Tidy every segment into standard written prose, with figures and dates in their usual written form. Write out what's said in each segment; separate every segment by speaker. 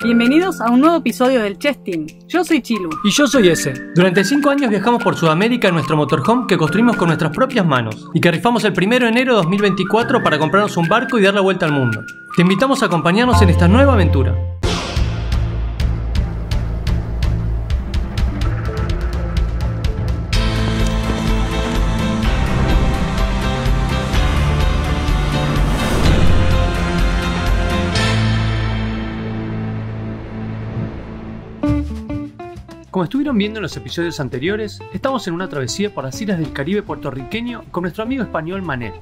Speaker 1: Bienvenidos a un nuevo episodio del Chess Team. Yo soy Chilu.
Speaker 2: Y yo soy Ese. Durante 5 años viajamos por Sudamérica en nuestro motorhome que construimos con nuestras propias manos y que rifamos el 1 de enero de 2024 para comprarnos un barco y dar la vuelta al mundo. Te invitamos a acompañarnos en esta nueva aventura. Como estuvieron viendo en los episodios anteriores, estamos en una travesía por las islas del Caribe puertorriqueño con nuestro amigo español Manel.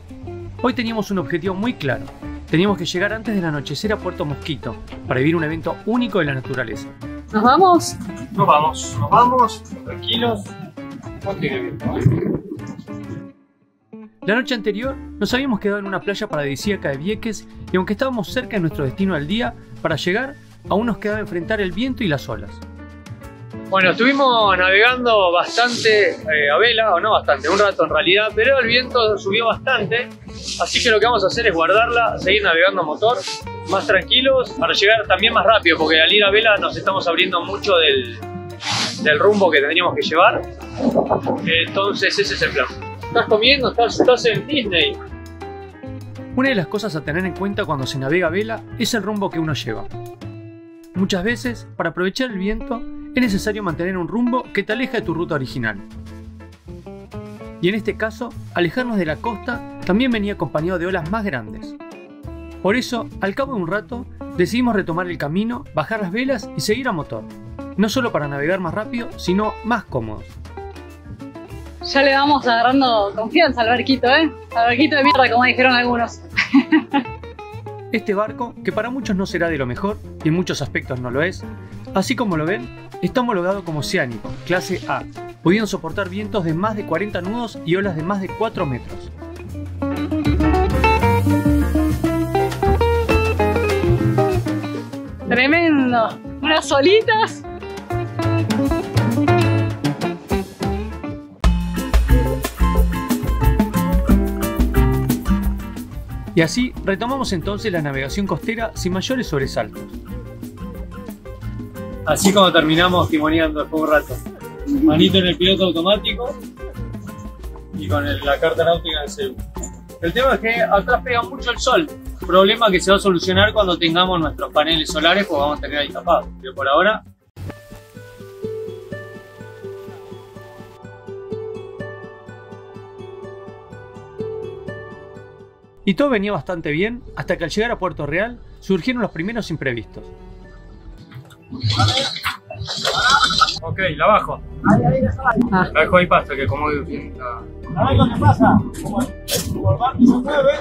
Speaker 2: Hoy teníamos un objetivo muy claro. Teníamos que llegar antes del anochecer a Puerto Mosquito para vivir un evento único de la naturaleza.
Speaker 1: ¿Nos vamos?
Speaker 2: Nos vamos, tranquilos. La noche anterior nos habíamos quedado en una playa paradisíaca de Vieques y aunque estábamos cerca de nuestro destino al día, para llegar aún nos quedaba enfrentar el viento y las olas. Bueno, estuvimos navegando bastante a vela, o no bastante, un rato en realidad, pero el viento subió bastante, así que lo que vamos a hacer es guardarla, seguir navegando a motor, más tranquilos, para llegar también más rápido, porque al ir a vela nos estamos abriendo mucho del rumbo que tendríamos que llevar, entonces ese es el plan. ¿Estás comiendo? ¿Estás en Disney? Una de las cosas a tener en cuenta cuando se navega a vela es el rumbo que uno lleva. Muchas veces, para aprovechar el viento, es necesario mantener un rumbo que te aleja de tu ruta original. Y en este caso, alejarnos de la costa también venía acompañado de olas más grandes. Por eso, al cabo de un rato, decidimos retomar el camino, bajar las velas y seguir a motor. No solo para navegar más rápido, sino más cómodos.
Speaker 1: Ya le vamos agarrando confianza al barquito, ¿eh? Al barquito de mierda, como dijeron algunos.
Speaker 2: Este barco, que para muchos no será de lo mejor, y en muchos aspectos no lo es, así como lo ven, está homologado como oceánico, clase A, pudiendo soportar vientos de más de 40 nudos y olas de más de 4 metros.
Speaker 1: Tremendo, unas olitas.
Speaker 2: Y así retomamos entonces la navegación costera sin mayores sobresaltos. Así como terminamos timoneando después de un rato. Manito en el piloto automático y con la carta náutica en el celu. El tema es que atrás pega mucho el sol. Problema que se va a solucionar cuando tengamos nuestros paneles solares, pues vamos a tener ahí tapados. Pero por ahora... Y todo venía bastante bien hasta que al llegar a Puerto Real surgieron los primeros imprevistos. Ok, la bajo. La dejo ahí pasta, que como bien.
Speaker 3: ¿Sabes lo que pasa? Como el barco se mueve,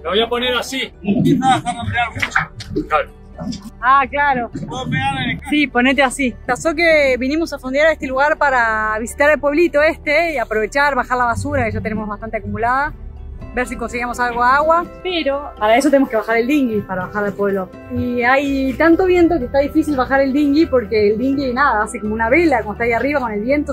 Speaker 2: Lo voy a poner así.
Speaker 3: empieza a dejar de pegar mucho.
Speaker 2: Claro.
Speaker 1: Ah, claro.
Speaker 3: Puedo pegar en el
Speaker 1: Sí, ponete así. Pasó que vinimos a fondear a este lugar para visitar el pueblito este y aprovechar, bajar la basura, que ya tenemos bastante acumulada, ver si conseguíamos algo de agua, pero para eso tenemos que bajar el dinghy para bajar al pueblo. Y hay tanto viento que está difícil bajar el dinghy porque el dinghy, nada, hace como una vela, como está ahí arriba con el viento,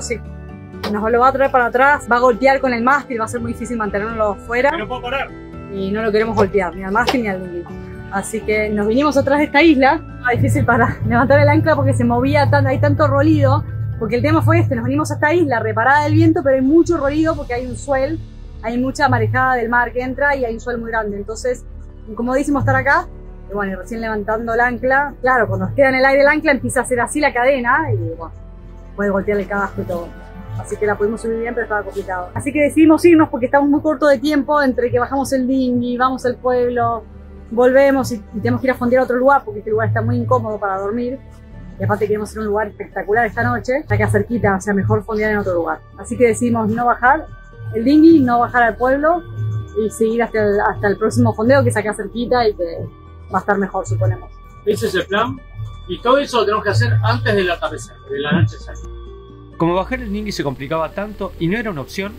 Speaker 1: nos lo va a traer para atrás, va a golpear con el mástil, va a ser muy difícil mantenerlo fuera.
Speaker 2: No puedo parar.
Speaker 1: Y no lo queremos golpear, ni al mástil ni al dinghy. Así que nos vinimos atrás de esta isla, era difícil para levantar el ancla porque se movía, hay tanto ruido, porque el tema fue este, nos vinimos a esta isla reparada del viento, pero hay mucho ruido porque hay un swell, hay mucha marejada del mar que entra y hay un swell muy grande, entonces incomodísimo estar acá, y bueno, y recién levantando el ancla, claro, cuando nos queda en el aire el ancla empieza a hacer así la cadena y bueno, puede golpear el casco y todo. Así que la pudimos subir bien, pero estaba complicado. Así que decidimos irnos porque estamos muy cortos de tiempo entre que bajamos el dinghy, vamos al pueblo, volvemos y tenemos que ir a fondear a otro lugar porque este lugar está muy incómodo para dormir. Y aparte queremos ir a un lugar espectacular esta noche, está acá cerquita, o sea, mejor fondear en otro lugar. Así que decidimos no bajar el dinghy, no bajar al pueblo y seguir hasta el próximo fondeo que es acá cerquita y que va a estar mejor, suponemos.
Speaker 2: Ese es el plan. Y todo eso lo tenemos que hacer antes del atardecer, de la noche. Como bajar el dinghy se complicaba tanto y no era una opción,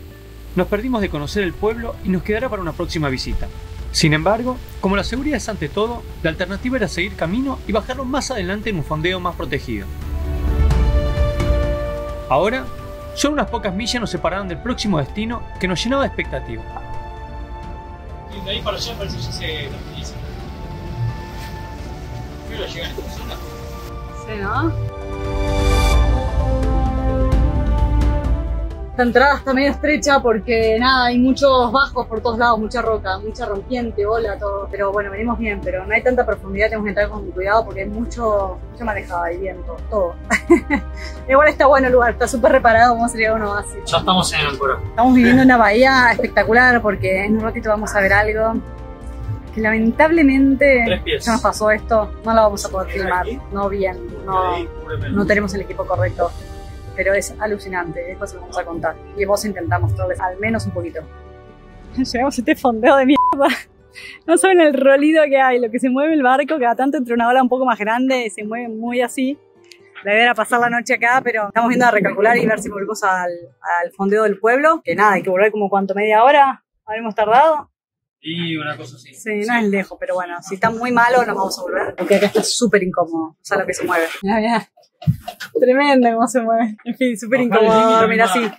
Speaker 2: nos perdimos de conocer el pueblo y nos quedará para una próxima visita. Sin embargo, como la seguridad es ante todo, la alternativa era seguir camino y bajarlo más adelante en un fondeo más protegido. Ahora, solo unas pocas millas nos separaron del próximo destino que nos llenaba de expectativa. Y de ahí para allá parece que ya se tranquiliza.
Speaker 3: primero llegan a esta zona.
Speaker 1: Sí, ¿no? Esta entrada está medio estrecha porque nada, hay muchos bajos por todos lados, mucha roca, mucha rompiente, ola, todo. Pero bueno, venimos bien, pero no hay tanta profundidad, tenemos que entrar con cuidado porque hay mucha marejada y viento, todo. Igual está bueno el lugar, está súper reparado, vamos a llegar a un oasis.
Speaker 2: Ya estamos en el Ancora.
Speaker 1: Estamos viviendo una bahía espectacular porque en un ratito vamos a ver algo que lamentablemente ya nos pasó esto, no lo vamos a poder filmar, no bien, no tenemos el equipo correcto. Pero es alucinante, después se lo vamos a contar. Y vos intentás mostrarles al menos un poquito. Llegamos a este fondeo de mierda. No saben el rolido que hay, lo que se mueve el barco, cada tanto entre una ola un poco más grande, se mueve muy así. La idea era pasar la noche acá, pero estamos viendo a recalcular y ver si volvemos al fondeo del pueblo. Que nada, hay que volver como cuánto, media hora habremos tardado.
Speaker 2: Y una cosa así.
Speaker 1: Sí, no es lejos, pero bueno, si está muy malo nos vamos a volver. Porque acá está súper incómodo, o sea, lo que se mueve. Mirá, mirá. Tremendo cómo se mueve. En fin, súper incómodo dormir así.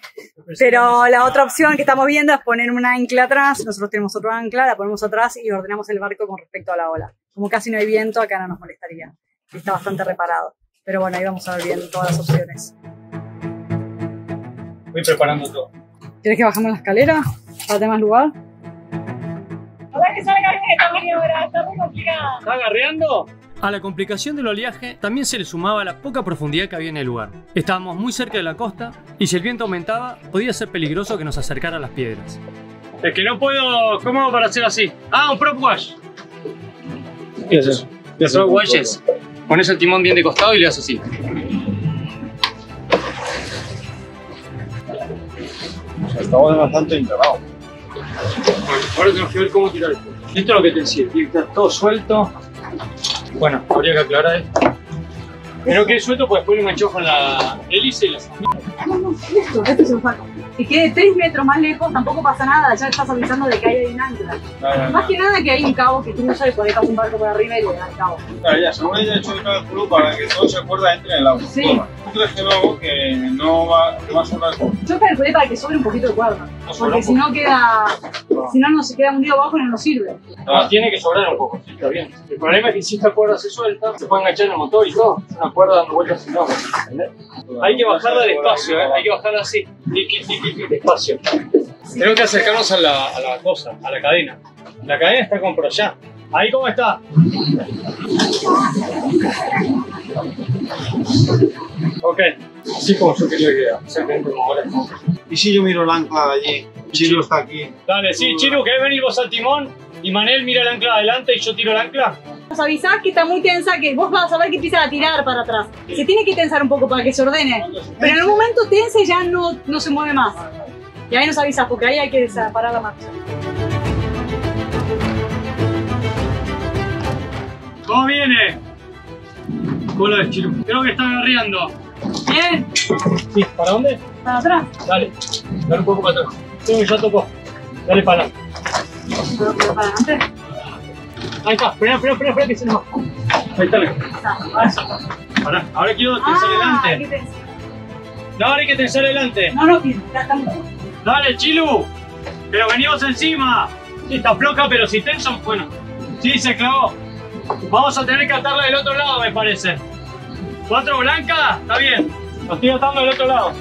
Speaker 1: Pero la otra opción que estamos viendo es poner un ancla atrás. Nosotros tenemos otro ancla, la ponemos atrás y ordenamos el barco con respecto a la ola. Como casi no hay viento, acá no nos molestaría. Está bastante reparado. Pero bueno, ahí vamos a ver bien todas las opciones.
Speaker 2: Voy preparando todo.
Speaker 1: ¿Quieres que bajemos la escalera para tener más lugar?
Speaker 4: Ahora que salga bien esta maniobra, está muy complicada.
Speaker 2: ¿Está agarreando? A la complicación del oleaje también se le sumaba la poca profundidad que había en el lugar. Estábamos muy cerca de la costa y si el viento aumentaba podía ser peligroso que nos acercara a las piedras. Es que no puedo... ¿Cómo hago para hacer así? Ah, un prop wash. ¿Qué es eso? Prop wash es... Pones el timón bien de costado y le das así.
Speaker 3: Estamos bastante internados.
Speaker 2: Bueno, ahora tenemos que ver cómo tirar esto. Esto es lo que te decía, tiene que estar todo suelto. Bueno, habría que aclarar esto. Pero que es suelto, pues después lo enganchó con la hélice y la...
Speaker 1: No, esto se saca. Que quede 3 metros más lejos tampoco pasa nada, ya estás avisando de que ahí hay un ancla. Más que nada que hay un cabo que cruza y por ahí pasa un barco por arriba y le da el cabo.
Speaker 3: Claro, ya, según ella ha hecho el cálculo para que todo se acuerda entre en el agua.
Speaker 1: Sí.
Speaker 3: ¿Tú crees que luego que no va a sobrar?
Speaker 1: Yo calculé para que sobre un poquito de cuerda, porque si no queda, no se queda hundido abajo y no nos sirve.
Speaker 2: No, tiene que sobrar un poco, sí, está bien. El problema es que si esta cuerda se suelta, se puede enganchar en el motor y todo. Es una cuerda dando vueltas sin agua, ¿entendés? Hay que bajarla despacio, hay que bajarla así, despacio. Tenemos que acercarnos a la cosa, a la cadena. La cadena está como por allá. ¿Ahí cómo está? Ok, así como yo quería que quedara, exactamente como ahora.
Speaker 3: ¿Y si yo miro el ancla de allí? Chilo está aquí.
Speaker 2: Dale, sí, Chiru, ¿querés venir vos al timón? Y Manel mira el ancla adelante y yo tiro el ancla.
Speaker 1: Nos avisás que está muy tensa, que vos vas a ver que empieza a tirar para atrás. Se tiene que tensar un poco para que se ordene, pero en un momento tensa y ya no se mueve más. Y ahí nos avisás, porque ahí hay que parar la marcha.
Speaker 2: ¿Cómo viene? Cola de Chiru. Creo que está agarreando.
Speaker 1: Bien,
Speaker 2: Sí, ¿para dónde?
Speaker 1: para atrás.
Speaker 2: Dale, dale un poco para atrás. Creo que ya tocó. Dale para adelante.
Speaker 1: Para adelante.
Speaker 2: Ahí está, espera que se nos va. Ahí está.
Speaker 1: Ahora sí.
Speaker 2: Ahora quiero tensar
Speaker 1: Hay
Speaker 2: adelante.
Speaker 1: que tensar.
Speaker 2: No, ahora hay que tensar adelante.
Speaker 1: No, está muy...
Speaker 2: Dale, Chilu. Pero venimos encima. Sí, está floja, pero si tenso, bueno. Sí, se clavó. Vamos a tener que atarla del otro lado, me parece. 4 blancas, está bien. Lo estoy atando del otro lado.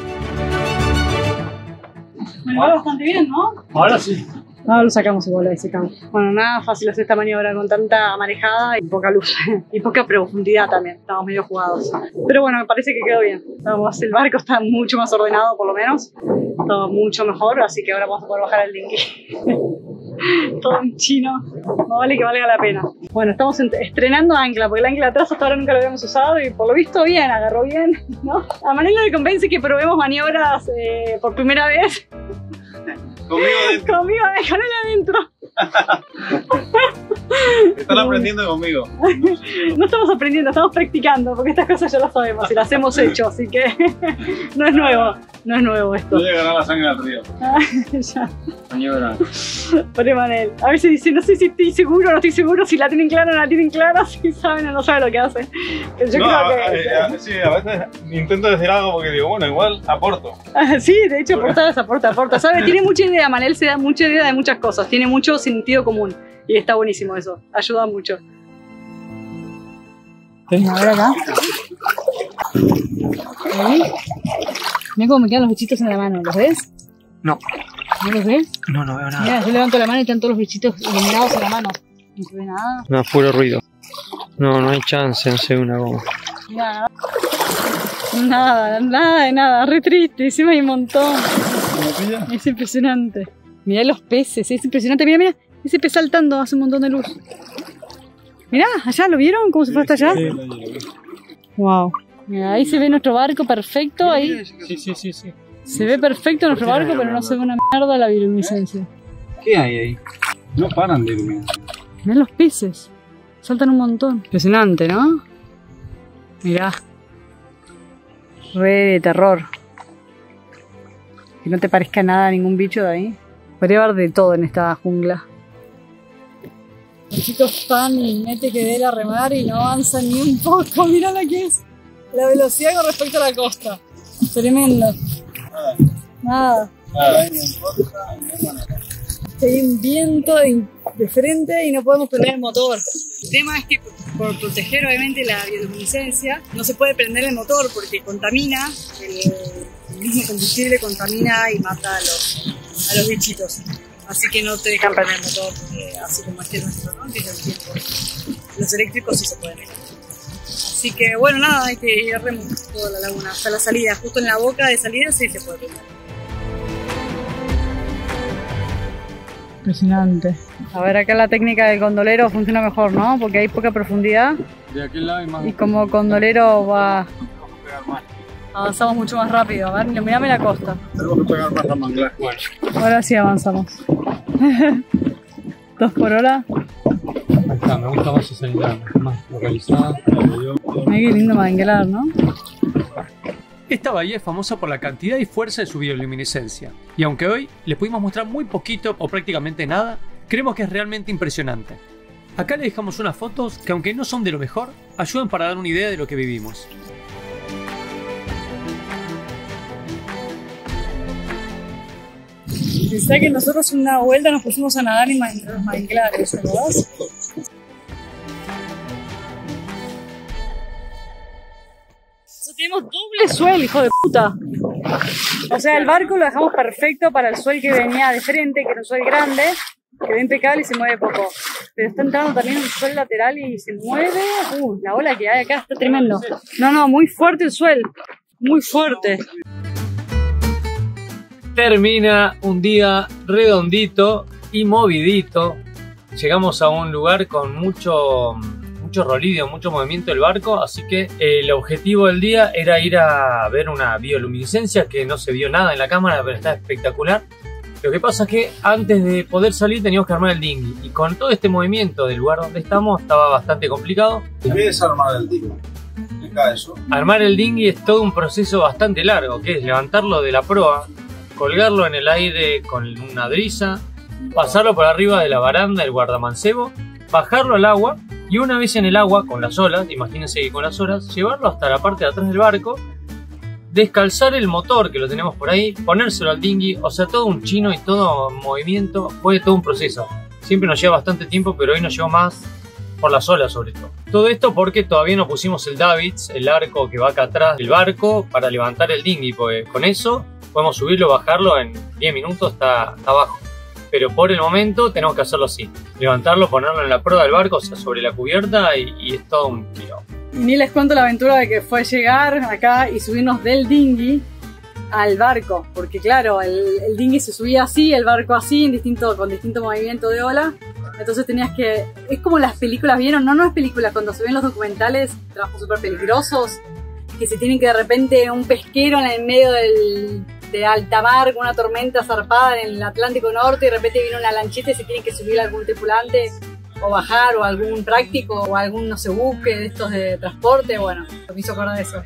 Speaker 1: Me va bastante bien, ¿no?
Speaker 2: Ahora sí.
Speaker 1: Ahora lo sacamos igual, ahí secamos. Bueno, nada fácil hacer esta maniobra con tanta marejada y poca luz. Y poca profundidad también, estamos medio jugados. Pero bueno, me parece que quedó bien. El barco está mucho más ordenado, por lo menos. Todo mucho mejor, así que ahora vamos a poder bajar el dinghy. Todo en chino. No vale que valga la pena. Bueno, estamos estrenando ancla, porque el ancla de atrás hasta ahora nunca lo habíamos usado y por lo visto bien, agarró bien, ¿no? A Manel le convence que probemos maniobras por primera vez.
Speaker 3: Conmigo adentro.
Speaker 1: Conmigo, con él adentro.
Speaker 3: Están aprendiendo conmigo.
Speaker 1: No estamos aprendiendo, estamos practicando, porque estas cosas ya las sabemos y las hemos hecho, así que no es nuevo esto.
Speaker 3: No llegará la sangre al río.
Speaker 1: Ya,
Speaker 2: Maniobra.
Speaker 1: pobre Manel. A veces dice, no sé si estoy seguro o no estoy seguro, si la tienen clara o no la tienen clara, si saben o no saben lo que hacen. Pero yo creo que...
Speaker 3: Sí, a veces intento decir algo porque digo, bueno, igual aporto.
Speaker 1: Sí, de hecho, aporta. ¿Sabe? Tiene mucha idea, Manel se da mucha idea de muchas cosas, tiene mucho sentido común y está buenísimo eso, ayuda mucho. A ver acá. ¿Sí? Mira cómo me quedan los bichitos en la mano, ¿los ves?
Speaker 2: No.
Speaker 1: ¿No los ves?
Speaker 2: No, no veo nada.
Speaker 1: Mira, yo levanto la mano y están todos los bichitos iluminados en la mano. No se ve nada.
Speaker 2: No, puro ruido. No, no hay chance, no se ve una goma.
Speaker 1: Mira, nada, nada de nada, re triste, encima hay un montón. Es impresionante. Mirá los peces, es impresionante, mira, mira, ese pez saltando hace un montón de luz. Mirá, allá, ¿lo vieron? ¿Cómo se fue hasta allá? Wow. Mirá, ahí se ve nuestro barco perfecto, ahí.
Speaker 2: Sí.
Speaker 1: Se ve perfecto nuestro barco, pero no se ve una mierda la bioluminiscencia.
Speaker 3: ¿Qué hay ahí? No paran de iluminar.
Speaker 1: Mirá los peces, saltan un montón. Impresionante, ¿no? Mirá. Re de terror. Que no te parezca nada ningún bicho de ahí. Podría haber de todo en esta jungla. Los chicos van y mete que ver a remar y no avanzan ni un poco. Mirá la que es la velocidad con respecto a la costa. Tremendo. Nada. Hay un viento de frente y no podemos prender el motor. El tema es que por proteger obviamente la bioluminiscencia no se puede prender el motor porque contamina, el mismo combustible contamina y mata a los bichitos. Así que no te dejan prender el motor, así como este nuestro, ¿no? Que es el tiempo. Los eléctricos sí se pueden dejar. Así que bueno, nada, hay que ir a remo toda la laguna hasta la salida. Justo en la boca de salida sí se puede prender. Impresionante. A ver, acá la técnica del gondolero funciona mejor, ¿no? Porque hay poca profundidad.
Speaker 3: De aquel lado hay más.
Speaker 1: Y como gondolero va... Avanzamos mucho más rápido. A ver, mirame la costa.
Speaker 3: Tenemos que pegar más a manglar. Bueno.
Speaker 1: Ahora sí avanzamos. 2 por hora.
Speaker 2: Ahí está, me gusta más esa idea, más localizada.
Speaker 1: Ay, qué lindo manglar, ¿no?
Speaker 2: Esta bahía es famosa por la cantidad y fuerza de su bioluminiscencia, y aunque hoy les pudimos mostrar muy poquito o prácticamente nada, creemos que es realmente impresionante. Acá les dejamos unas fotos que, aunque no son de lo mejor, ayudan para dar una idea de lo que vivimos.
Speaker 1: Pensá que nosotros una vuelta nos pusimos a nadar en los manglares, ¿verdad? Tenemos doble suel, hijo de puta. O sea, el barco lo dejamos perfecto para el suel que venía de frente, que era un suel grande, que ve impecable y se mueve poco. Pero está entrando también un suel lateral y se mueve. La ola que hay acá está tremendo. No, muy fuerte el suel. Muy fuerte.
Speaker 2: Termina un día redondito y movidito. Llegamos a un lugar con mucho rolidio, mucho movimiento del barco, así que el objetivo del día era ir a ver una bioluminiscencia, que no se vio nada en la cámara, pero está espectacular. Lo que pasa es que antes de poder salir teníamos que armar el dinghy, y con todo este movimiento del lugar donde estamos estaba bastante complicado.
Speaker 3: ¿Qué es armar el dinghy? ¿Explica eso?
Speaker 2: Armar el dinghy es todo un proceso bastante largo, que es levantarlo de la proa, colgarlo en el aire con una brisa, pasarlo por arriba de la baranda del guardamancebo, bajarlo al agua, y una vez en el agua, con las olas, imagínense que con las olas, llevarlo hasta la parte de atrás del barco, descalzar el motor que lo tenemos por ahí, ponérselo al dinghy, o sea, todo un chino y todo movimiento, fue todo un proceso. Siempre nos lleva bastante tiempo, pero hoy nos llevó más por las olas sobre todo. Todo esto porque todavía no pusimos el davits, el arco que va acá atrás del barco, para levantar el dinghy, porque con eso podemos subirlo, bajarlo en 10 minutos, está abajo. Pero por el momento tenemos que hacerlo así, levantarlo, ponerlo en la proa del barco, o sea, sobre la cubierta, y es todo un tiro.
Speaker 1: Y ni les cuento la aventura de que fue llegar acá y subirnos del dinghy al barco, porque claro, el dinghy se subía así, el barco así, con distinto movimiento de ola. Entonces tenías que... Es como las películas, ¿vieron? No es películas, cuando se ven los documentales, trabajos súper peligrosos, que se tienen que de repente un pesquero en el medio de alta mar con una tormenta zarpada en el Atlántico Norte y de repente viene una lanchita y se tiene que subir algún tripulante o bajar, o algún práctico, o algún, no sé, buque de estos de transporte. Bueno, me hizo acordar de eso.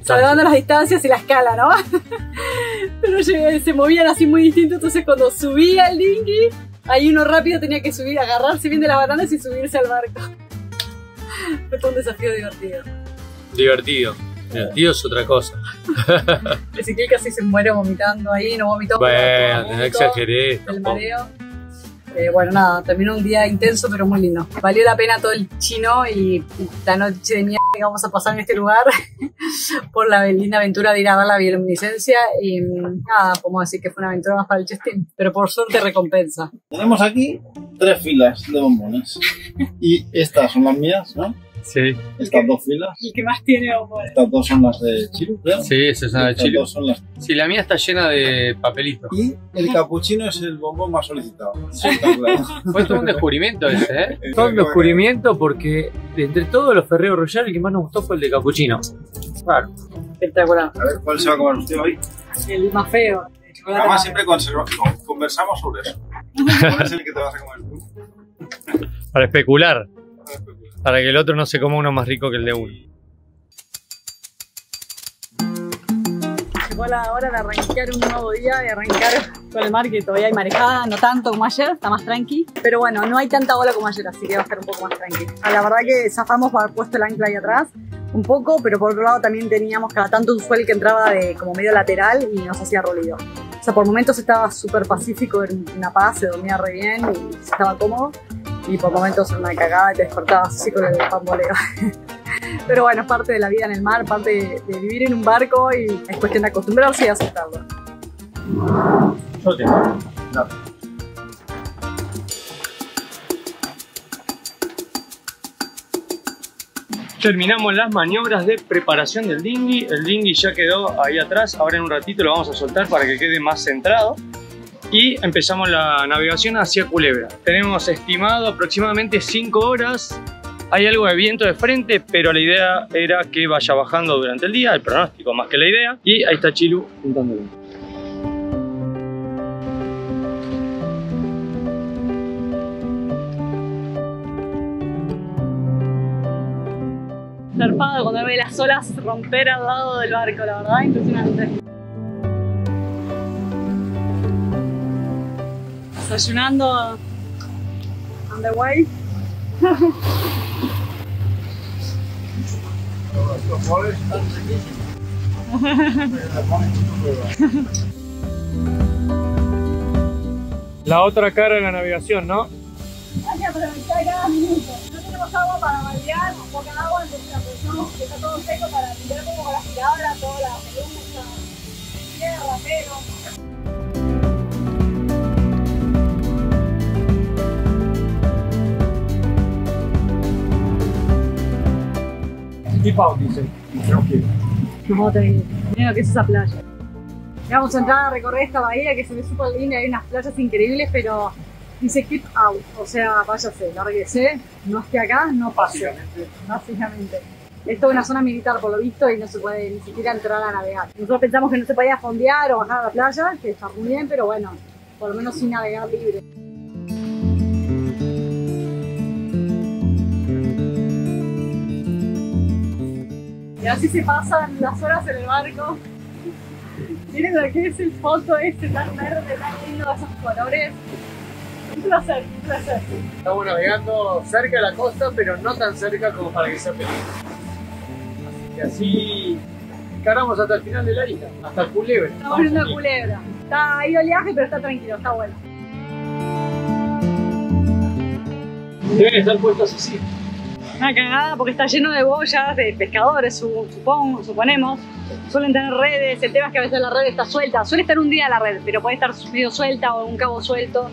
Speaker 1: Salvando las distancias y la escala, ¿no? Pero se movían así muy distinto, entonces cuando subía el dinghy, ahí uno rápido tenía que subir, agarrarse bien de las bananas y subirse al barco. Fue un desafío divertido.
Speaker 2: Divertido es otra cosa.
Speaker 1: Ezequiel casi se muere vomitando ahí, no vomitó.
Speaker 2: Bueno, no exageré.
Speaker 1: El mareo. Bueno, nada, terminó un día intenso pero muy lindo. Valió la pena todo el chino y la noche de mierda que vamos a pasar en este lugar por la linda aventura de ir a ver la bioluminiscencia y nada, podemos decir que fue una aventura más para el Chestín, pero por suerte recompensa.
Speaker 3: Tenemos aquí 3 filas de bombones y estas son las mías, ¿no?
Speaker 2: Sí.
Speaker 3: Estas 2 filas.
Speaker 1: El que más tiene bombones.
Speaker 3: Estas 2 son las de Chiru, creo.
Speaker 2: Sí, esa es una de
Speaker 3: Estas
Speaker 2: Chile.
Speaker 3: 2 son las...
Speaker 2: Sí, la mía está llena de papelitos.
Speaker 3: Y el capuchino es el bombón más solicitado. Sí, está claro.
Speaker 2: Fue todo un descubrimiento ese, ¿eh? Todo un descubrimiento porque de entre todos los Ferrero Rocher el que más nos gustó fue el de capuchino. Claro.
Speaker 1: Espectacular.
Speaker 3: A ver, ¿cuál se va a comer usted hoy?
Speaker 1: El más feo. El chocolate
Speaker 3: Además
Speaker 1: más
Speaker 3: siempre conversamos sobre eso. ¿Cuál es el que te vas a comer tú?
Speaker 2: Para especular. Para que el otro no se coma uno más rico que el de uno.
Speaker 1: Llegó la hora de arrancar un nuevo día y arrancar con el mar, que todavía hay marejada, no tanto como ayer, está más tranqui. Pero bueno, no hay tanta ola como ayer, así que va a estar un poco más tranqui. La verdad que zafamos por haber puesto el ancla ahí atrás un poco, pero por otro lado también teníamos cada tanto un swell que entraba de como medio lateral y nos hacía ruido. O sea, por momentos estaba súper pacífico, en una paz, se dormía re bien y estaba cómodo. Y por momentos una cagada y te despertabas así con el pamboleo. Pero bueno, es parte de la vida en el mar, parte de vivir en un barco y es cuestión de acostumbrarse y aceptarlo.
Speaker 2: Yo tengo.
Speaker 3: No.
Speaker 2: Terminamos las maniobras de preparación del dinghy. El dinghy ya quedó ahí atrás. Ahora en un ratito lo vamos a soltar para que quede más centrado. Y empezamos la navegación hacia Culebra. Tenemos estimado aproximadamente 5 horas. Hay algo de viento de frente, pero la idea era que vaya bajando durante el día. El pronóstico más que la idea. Y ahí está Chilu juntándolo.
Speaker 1: Zarpado cuando ve las olas romper al lado del barco, la verdad, impresionante. Desayunando on the way.
Speaker 3: Los goles están riquísimos.
Speaker 2: La otra cara de la navegación, ¿no?
Speaker 1: Hay que aprovechar cada minuto. No tenemos agua para baldear, poca agua, entonces aprovechamos que está todo seco para limpiar como con la aspiradora, toda la pelusa, tierra, pelo.
Speaker 2: Keep out, dice.
Speaker 1: No te digo, mira que es esa playa. Vamos a entrar a recorrer esta bahía que se ve súper linda, hay unas playas increíbles, pero dice keep out, o sea, váyase, lárguese, no esté acá, no pase. Básicamente. Esto es una zona militar por lo visto y no se puede ni siquiera entrar a navegar. Nosotros pensamos que no se podía fondear o bajar a la playa, que está muy bien, pero bueno, por lo menos sin navegar libre. Y así se pasan las horas en el barco. Miren lo que es el fondo este tan verde, tan lindo, esos colores. Un placer, un placer.
Speaker 2: Estamos navegando cerca de la costa, pero no tan cerca como para que sea peligroso. Así que así encaramos hasta el final de la isla, hasta Culebra.
Speaker 1: Estamos viendo a Culebra. Está ahí oleaje, pero está tranquilo, está bueno.
Speaker 2: Deben estar puestos así.
Speaker 1: Una cagada porque está lleno de boyas de pescadores, suponemos. Suelen tener redes, el tema es que a veces la red está suelta. Suele estar un día la red, pero puede estar medio suelta o un cabo suelto.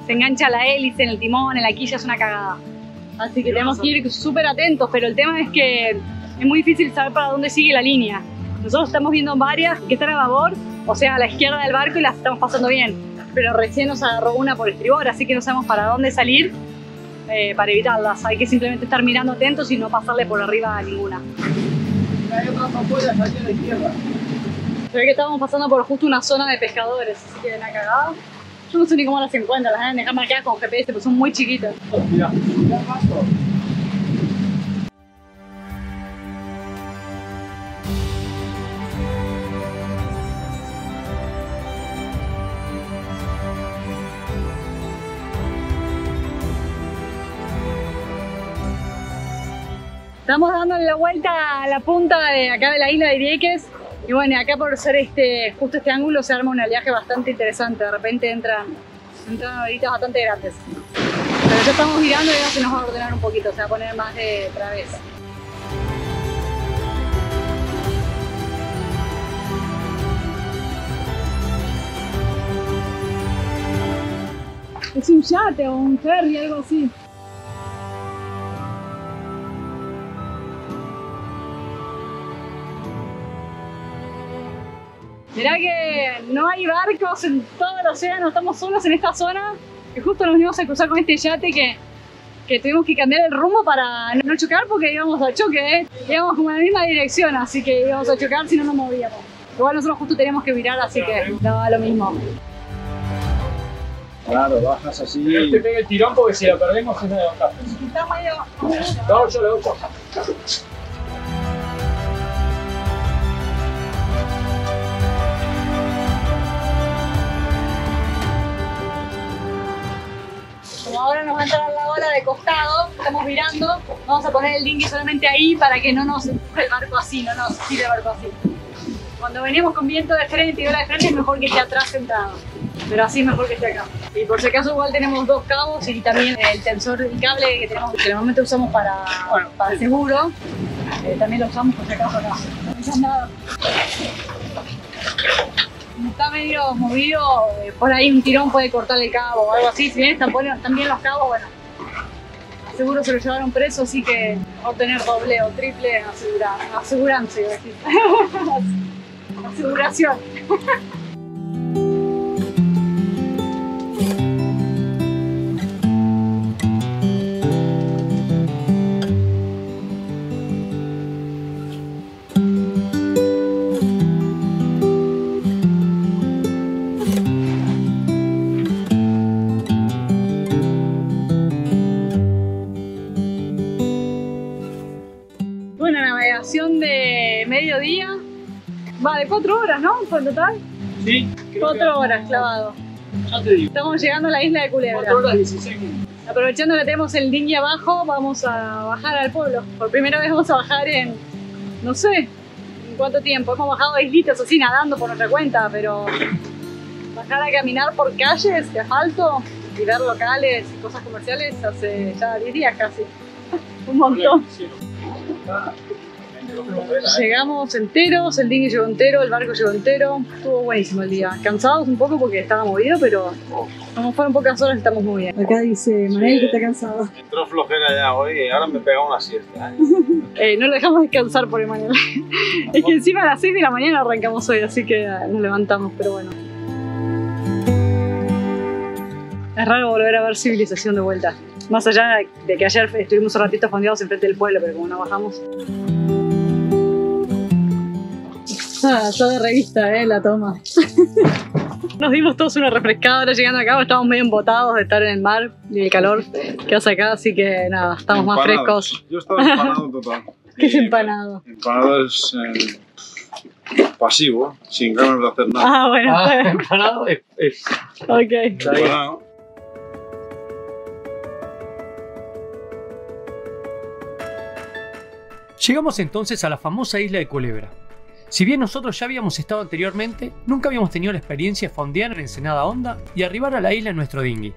Speaker 1: Se engancha la hélice en el timón, en la quilla, es una cagada. Así que tenemos que ir súper atentos, pero el tema es que es muy difícil saber para dónde sigue la línea. Nosotros estamos viendo varias que están a babor, o sea, a la izquierda del barco y las estamos pasando bien. Pero recién nos agarró una por estribor, así que no sabemos para dónde salir. Para evitarlas, hay que simplemente estar mirando atentos y no pasarle por arriba a ninguna.
Speaker 3: Hay otras afueras allí a la izquierda.
Speaker 1: Se ve que estábamos pasando por justo una zona de pescadores, así que una cagada. Yo no sé ni cómo las encuentran, las deben dejar marcadas con GPS, pero son muy chiquitas.
Speaker 2: Mirá.
Speaker 1: Estamos dándole la vuelta a la punta de acá de la isla de Vieques. Y bueno, acá por ser justo este ángulo se arma un oleaje bastante interesante. De repente entran Entraron horitas bastante grandes. Pero ya estamos girando y ahora se nos va a ordenar un poquito, se va a poner más de través. Es un yate o un ferry, algo así. Mirá que no hay barcos en todo el océano, estamos solos en esta zona. Que justo nos íbamos a cruzar con este yate que tuvimos que cambiar el rumbo para no chocar porque íbamos a choque, íbamos como en la misma dirección, así que íbamos a chocar si no nos movíamos. Igual nosotros justo teníamos que virar, así que daba lo mismo.
Speaker 3: Claro, bajas así.
Speaker 2: Te pega el tirón porque si lo perdemos es de bajar.
Speaker 1: Está medio...
Speaker 2: No, yo lo hago.
Speaker 1: Como ahora nos va a entrar la ola de costado, estamos virando, vamos a poner el dinghy solamente ahí para que no nos empuje el barco así, no nos tire el barco así. Cuando venimos con viento de frente y ola de frente es mejor que esté atrás sentado, pero así es mejor que esté acá. Y por si acaso igual tenemos 2 cabos y también el tensor y cable que tenemos, que normalmente usamos para el seguro, también lo usamos por si acaso acá. Como está medio movido, por ahí un tirón puede cortar el cabo o algo así. Si bien están bien los cabos, bueno, seguro se lo llevaron preso, así que mejor tener doble o triple aseguranza, iba a decir. Aseguración. Bueno, navegación de mediodía. Va, de 4 horas, ¿no? ¿Fue en total?
Speaker 2: Sí.
Speaker 1: 4 horas clavado.
Speaker 2: Ya te digo.
Speaker 1: Estamos llegando a la isla de Culebra.
Speaker 2: 4 horas 16 minutos.
Speaker 1: Aprovechando que tenemos el dinghy abajo, vamos a bajar al pueblo. Por primera vez vamos a bajar en, no sé, en cuánto tiempo. Hemos bajado a islitas así nadando por nuestra cuenta, pero bajar a caminar por calles de asfalto y ver locales y cosas comerciales hace ya 10 días casi. Un montón. Llegamos enteros, el dinghy llegó entero, el barco llegó entero. Estuvo buenísimo el día. Cansados un poco porque estaba movido, pero como fueron pocas horas estamos muy bien. Acá dice Manuel que está cansado.
Speaker 3: Entró flojera ya hoy y ahora me pega una siesta.
Speaker 1: No lo dejamos descansar por Emanuel. Es que encima a las 6 de la mañana arrancamos hoy, así que nos levantamos, pero bueno. Es raro volver a ver civilización de vuelta. Más allá de que ayer estuvimos un ratito fondeados enfrente del pueblo, pero como no bajamos. Está de revista, la toma. Nos dimos todos una refrescada ahora llegando acá, estamos medio embotados de estar en el mar y el calor que hace acá, así que nada, estamos más frescos.
Speaker 3: Yo estaba empanado total.
Speaker 1: ¿Qué es empanado?
Speaker 3: Empanado es pasivo, sin ganas de hacer nada.
Speaker 1: Ah, bueno, está bien.
Speaker 2: Empanado es.
Speaker 1: Ok.
Speaker 3: Empanado.
Speaker 2: Llegamos entonces a la famosa isla de Culebra. Si bien nosotros ya habíamos estado anteriormente, nunca habíamos tenido la experiencia de fondear en Ensenada Honda y arribar a la isla en nuestro dinghy.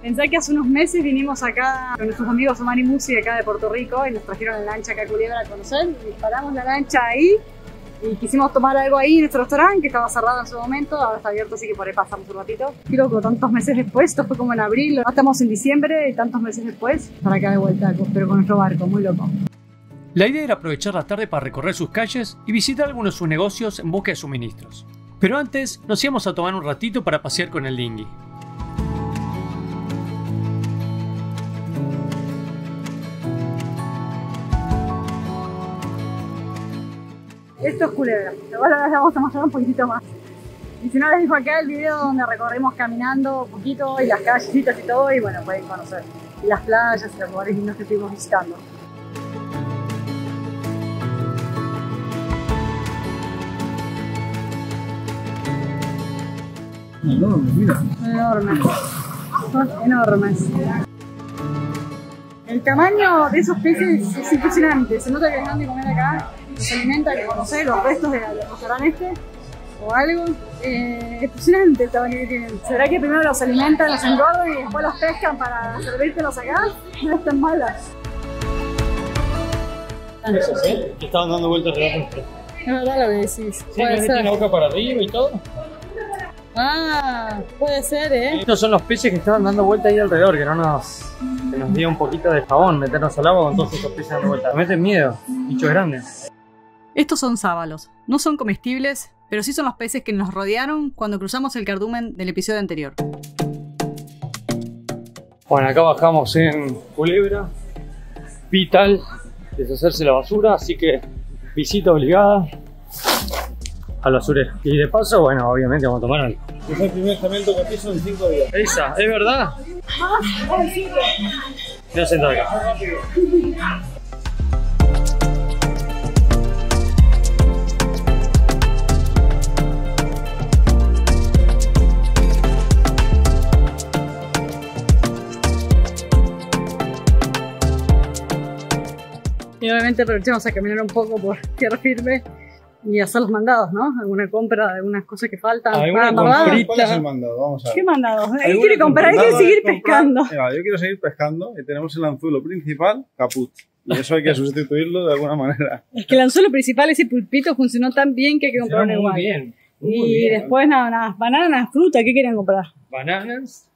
Speaker 1: Pensé que hace unos meses vinimos acá con nuestros amigos Omar y Musi de acá de Puerto Rico y nos trajeron la lancha acá a Culebra a conocer y paramos la lancha ahí y quisimos tomar algo ahí en nuestro restaurante que estaba cerrado en su momento, ahora está abierto así que por ahí pasamos un ratito. Y loco, tantos meses después, esto fue como en abril, ahora estamos en diciembre y tantos meses después para acá de vuelta, pero con nuestro barco, muy loco.
Speaker 2: La idea era aprovechar la tarde para recorrer sus calles y visitar algunos de sus negocios en busca de suministros. Pero antes nos íbamos a tomar un ratito para pasear con el dinghy.
Speaker 1: Esto es Culebra, ahora les vamos a mostrar un poquitito más. Y si no les dejo acá el video donde recorrimos caminando un poquito y las callecitas y todo, y bueno, pueden conocer. Y las playas y los lugares lindos que estuvimos visitando.
Speaker 3: enormes, mira.
Speaker 1: Enormes. Son enormes. El tamaño de esos peces es impresionante. Se nota que les dan de comer acá. Se alimentan con, no sé, los restos del restaurante o algo. Impresionante el tamaño que tienen. ¿Será que primero los alimentan, los engordan y después los pescan para servírtelos acá? No están malas.
Speaker 2: Eso sí, que estaban dando vueltas alrededor.
Speaker 1: Es verdad lo que decís.
Speaker 2: Sí,
Speaker 1: Puede
Speaker 2: ¿no
Speaker 1: ser.
Speaker 2: tiene la boca para arriba y todo?
Speaker 1: Ah, puede ser,
Speaker 2: Estos son los peces que estaban dando vueltas ahí alrededor, que nos dio un poquito de jabón meternos al agua con todos estos peces dando vueltas. Me meten miedo, bichos grandes.
Speaker 1: Estos son sábalos. No son comestibles, pero sí son los peces que nos rodearon cuando cruzamos el cardumen del episodio anterior.
Speaker 2: Bueno, acá bajamos en Culebra, vital deshacerse la basura, así que visita obligada al basurero. Y de paso, bueno, obviamente vamos a tomar algo.
Speaker 3: Es el primer cemento que piso en 5 días.
Speaker 2: Esa, ¿es verdad? Voy a sentar acá.
Speaker 1: Y obviamente aprovechamos a caminar un poco por tierra firme y hacer los mandados, ¿no? Alguna compra, algunas cosas que faltan.
Speaker 2: ¿Alguna
Speaker 1: ¿Verdad?
Speaker 2: comprita?
Speaker 3: ¿Cuál es el mandado? Vamos a ver.
Speaker 1: ¿Qué mandados? Él
Speaker 3: ¿Alguna
Speaker 1: quiere comprar, él quiere
Speaker 3: comprada
Speaker 1: seguir
Speaker 3: de comprar?
Speaker 1: pescando.
Speaker 3: Mira, yo quiero seguir pescando y tenemos el anzuelo principal caput. Y eso hay que sustituirlo de alguna manera.
Speaker 1: Es que el anzuelo principal, ese pulpito, funcionó tan bien que hay que comprar uno igual.
Speaker 2: Muy bien.
Speaker 1: Y después nada, bananas, fruta, ¿qué querían comprar?
Speaker 2: Bananas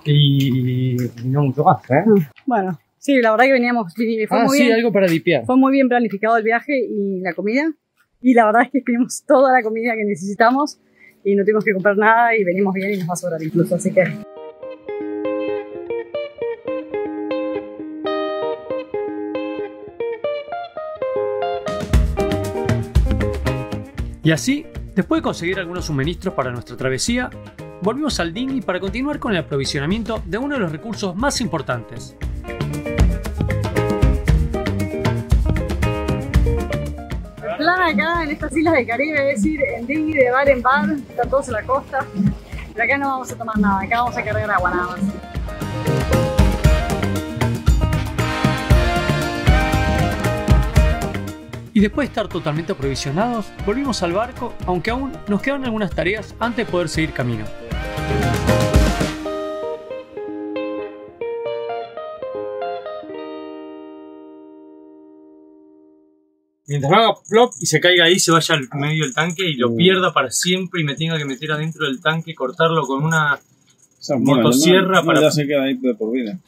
Speaker 2: y no mucho más, ¿eh?
Speaker 1: Bueno, sí, la verdad que veníamos, fue muy bien.
Speaker 2: Algo para dipear.
Speaker 1: Fue muy bien planificado el viaje y la comida. Y la verdad es que tenemos toda la comida que necesitamos y no tuvimos que comprar nada y venimos bien y nos va a sobrar incluso, así que...
Speaker 2: Y así, después de conseguir algunos suministros para nuestra travesía, volvimos al dinghy para continuar con el aprovisionamiento de uno de los recursos más importantes.
Speaker 1: El plan acá en estas islas del Caribe es ir en dinghy de bar en bar, están todos en la costa, pero acá no vamos a tomar nada, acá vamos a cargar agua nada más.
Speaker 2: Y después de estar totalmente aprovisionados, volvimos al barco, aunque aún nos quedan algunas tareas antes de poder seguir camino. Mientras no haga plop y se caiga ahí, se vaya al medio del tanque y lo pierda para siempre y me tenga que meter adentro del tanque, cortarlo con una motosierra para...
Speaker 3: Ya se queda ahí de por vida.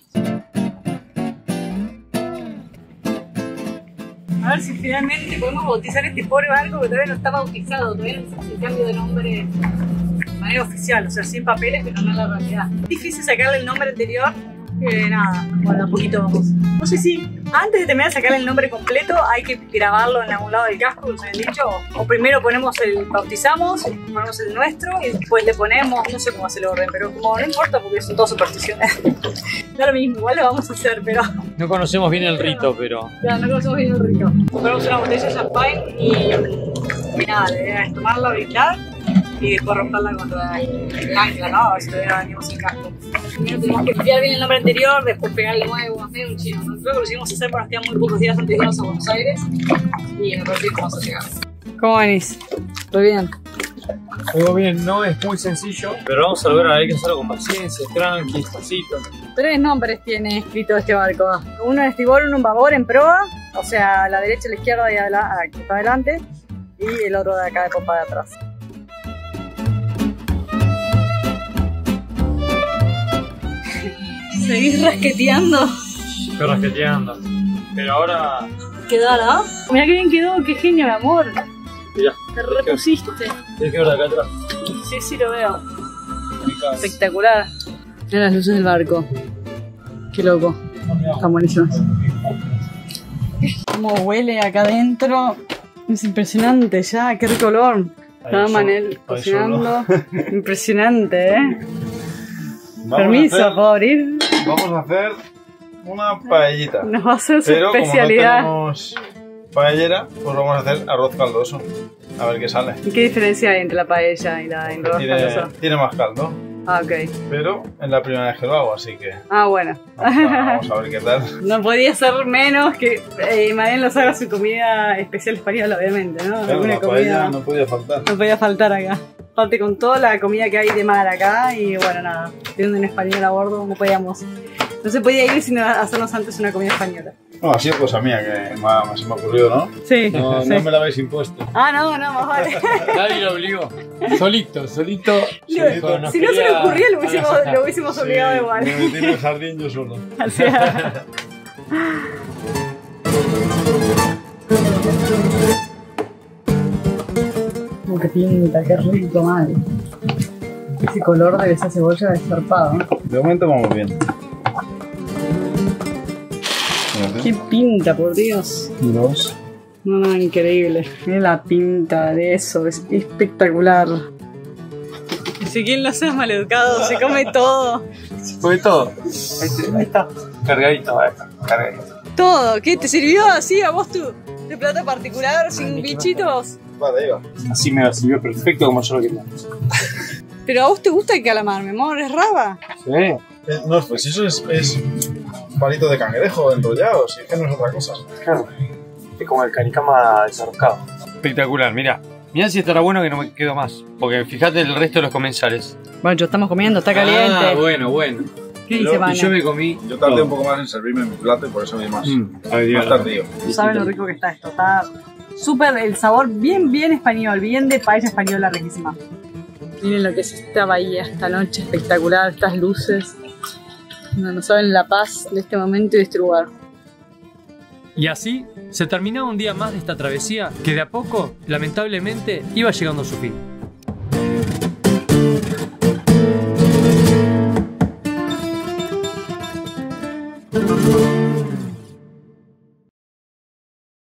Speaker 1: A ver si finalmente podemos bautizar este pobre barco que todavía no está bautizado, todavía no se hace el cambio de nombre de manera oficial, o sea, sin papeles, pero no en la realidad. Es difícil sacarle el nombre anterior, nada, bueno, a poquito vamos. No sé si antes de terminar de sacarle el nombre completo hay que grabarlo en algún lado del casco, como se han dicho, o primero bautizamos, ponemos el nuestro y después le ponemos, no sé cómo hace el orden, pero como no importa porque son todas supersticiones. Da lo mismo, igual lo vamos a hacer, pero...
Speaker 2: No conocemos bien el rito, pero...
Speaker 1: Ya, no conocemos bien el rico. Compramos una botella de champagne y nada, la idea es tomarla, brincar y después romperla contra el ancla, ¿no? A ver si todavía venimos sin casco. Primero tenemos que limpiar bien el nombre anterior, después pegar el nuevo, hacer un chino. Creo que lo seguimos a hacer porque nos quedan muy pocos días antes de irnos a Buenos Aires y me parece que vamos a llegar. ¿Cómo venís? ¿Todo bien?
Speaker 2: Todo bien, no es muy sencillo, pero vamos a lograr, hay que hacerlo con paciencia, tranqui, despacito.
Speaker 1: 3 nombres tiene escrito este barco. Uno en estribor, uno en babor, en proa, o sea, a la derecha, a la izquierda y a la que está adelante, y el otro de acá de popa de atrás. ¿Seguís rasqueteando?
Speaker 2: Estoy rasqueteando, pero ahora...
Speaker 1: Quedó, ¿no? Mirá qué bien quedó, qué genio, mi amor.
Speaker 2: Mirá,
Speaker 1: Te repusiste.
Speaker 2: tienes que ver de acá atrás.
Speaker 1: Sí, sí, lo veo. Espectacular. Mirá las luces del barco. Qué loco. Están buenísimas. Cómo huele acá adentro. Es impresionante ya, qué rico olor. Estaba Manel cocinando. Impresionante, Permiso, ¿puedo abrir?
Speaker 3: Vamos a hacer una paellita.
Speaker 1: Nos va a hacer su
Speaker 3: Pero
Speaker 1: especialidad.
Speaker 3: como no tenemos paellera, pues vamos a hacer arroz caldoso. A ver qué sale.
Speaker 1: ¿Y qué diferencia hay entre la paella y la en rodajas caldosa?
Speaker 3: Tiene más caldo,
Speaker 1: Ah, ok.
Speaker 3: pero es la primera vez que lo hago, así que
Speaker 1: Ah, bueno.
Speaker 3: vamos a ver qué tal.
Speaker 1: No podía ser menos que Marian nos haga su comida especial española, obviamente, ¿no?
Speaker 3: Claro,
Speaker 1: Alguna
Speaker 3: la
Speaker 1: comida
Speaker 3: paella no podía faltar.
Speaker 1: no podía faltar acá. Aparte con toda la comida que hay de mar acá y bueno, nada, teniendo un español a bordo no se podía ir sin hacernos antes una comida española.
Speaker 3: No, ha sido cosa mía que se me ocurrió, ¿no?
Speaker 1: Sí,
Speaker 3: No,
Speaker 1: sí.
Speaker 3: no me la habéis impuesto.
Speaker 1: Ah, no, más vale.
Speaker 2: Nadie lo obligó. Solito.
Speaker 1: Si no se le ocurría, lo hubiésemos obligado igual.
Speaker 3: Me metí en el jardín yo solo.
Speaker 1: Así es. Qué pinta, qué rico, mal. Ese color de esa cebolla es zarpado, ¿no?
Speaker 3: De momento vamos bien.
Speaker 1: Qué pinta, por Dios.
Speaker 3: Dos.
Speaker 1: No, increíble. Mira la pinta de eso, es espectacular. Ezequiel no seas maleducado, se come todo.
Speaker 2: Fue todo. Ahí está. Cargadito, cargadito.
Speaker 1: Todo, ¿qué? ¿Te sirvió así a vos tu plato particular sin bichitos?
Speaker 3: Vale, ahí va.
Speaker 2: Así me sirvió perfecto como yo lo quería.
Speaker 1: Pero a vos te gusta el calamar, mi amor, es raba.
Speaker 2: Sí.
Speaker 3: No, pues eso es palito de cangrejo enrollado, si es que no es otra cosa.
Speaker 2: Claro. Es como el canicama desarroscado. Espectacular, mira. Mirá si estará bueno que no me quedo más. Porque fíjate el resto de los comensales.
Speaker 1: Bueno, yo estamos comiendo, está caliente.
Speaker 2: Ah, bueno.
Speaker 1: ¿Qué dice,
Speaker 2: Y
Speaker 1: Vane?
Speaker 2: yo me comí.
Speaker 3: Yo tardé
Speaker 2: todo.
Speaker 3: un poco más en servirme mi plato y por eso vi más
Speaker 2: Más
Speaker 3: tardío.
Speaker 1: No sabes lo rico que está esto, está súper, el sabor bien español, bien de paella española, riquísima. Miren lo que es esta bahía esta noche, espectacular, estas luces. No saben la paz de este momento y de este lugar.
Speaker 2: Y así se terminaba un día más de esta travesía que de a poco, lamentablemente, iba llegando a su fin.